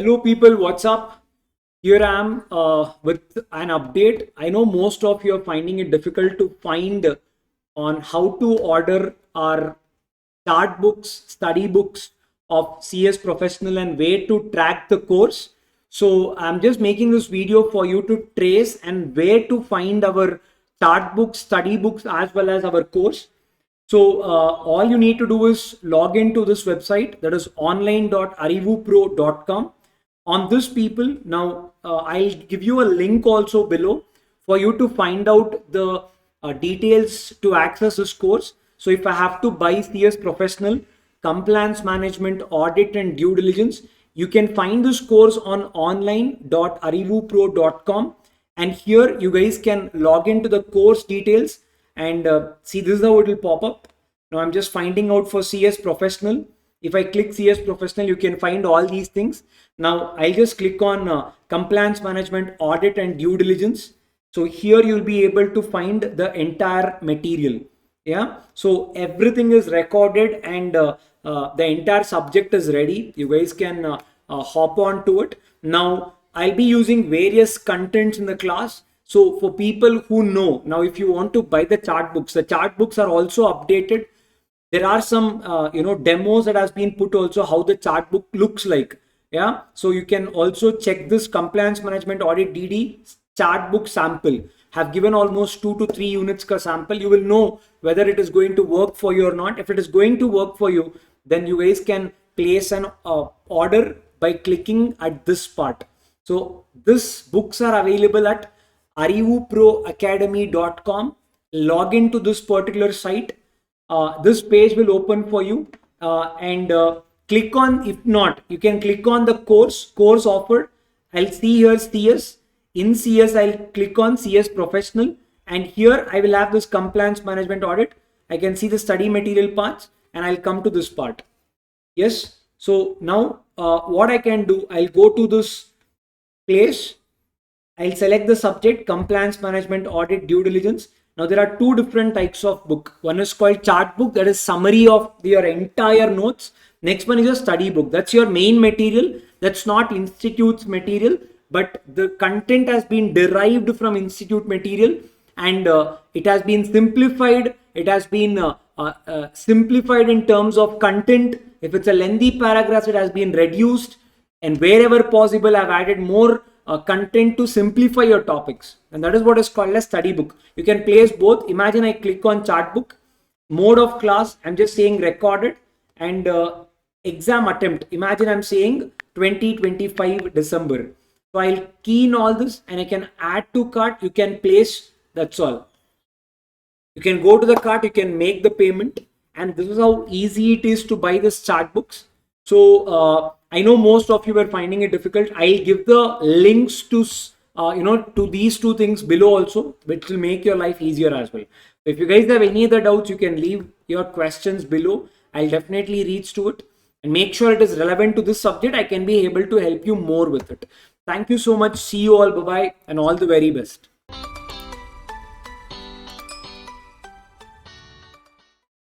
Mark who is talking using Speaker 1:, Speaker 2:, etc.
Speaker 1: Hello people, what's up? Here I am with an update. I know most of you are finding it difficult to find on how to order our start books, study books of CS Professional and where to track the course. So I'm just making this video for you to trace and where to find our start books, study books, as well as our course. So all you need to do is log into this website, that is online.arivupro.com. On this people, now I'll give you a link also below for you to find out the details to access this course. So if I have to buy CS Professional, Compliance Management, Audit and Due Diligence, you can find this course on online.arivupro.com, and here you guys can log into the course details and see, this is how it will pop up. Now I'm just finding out for CS Professional. If I click CS Professional, you can find all these things. Now I'll just click on Compliance Management, Audit and Due Diligence. So here you'll be able to find the entire material. Yeah, so everything is recorded and the entire subject is ready. You guys can hop on to it. Now I'll be using various contents in the class. So for people who know, now if you want to buy the chart books are also updated. There are some demos that has been put also how the chart book looks like. Yeah, so you can also check this Compliance Management Audit DD chart book sample. Have given almost 2 to 3 units ka sample. You will know whether it is going to work for you or not. If it is going to work for you, then you guys can place an order by clicking at this part. So these books are available at ArivuProAcademy.com. Log into this particular site. This page will open for you and click on, if not, you can click on the course offered. I'll see here CS. In CS, I'll click on CS Professional, and here I will have this Compliance Management Audit. I can see the study material parts and I'll come to this part. Yes. So now what I can do, I'll go to this place. I'll select the subject Compliance Management Audit Due Diligence. Now there are two different types of book. One is called chart book, that is summary of your entire notes. Next one is a study book. That's your main material. That's not institute's material, but the content has been derived from institute material and it has been simplified. It has been simplified in terms of content. If it's a lengthy paragraph, it has been reduced, and wherever possible, I've added more content to simplify your topics, and that is what is called a study book. You can place both. Imagine I click on chart book, mode of class, I'm just saying recorded, and exam attempt, imagine I'm saying 2025 December. So I'll key in all this and I can add to cart. You can place, that's all. You can go to the cart, you can make the payment, and this is how easy it is to buy this chart books. So I know most of you were finding it difficult. I'll give the links to to these two things below also, which will make your life easier as well. So if you guys have any other doubts, you can leave your questions below. I'll definitely reach to it and make sure it is relevant to this subject. I can be able to help you more with it. Thank you so much. See you all. Bye-bye and all the very best.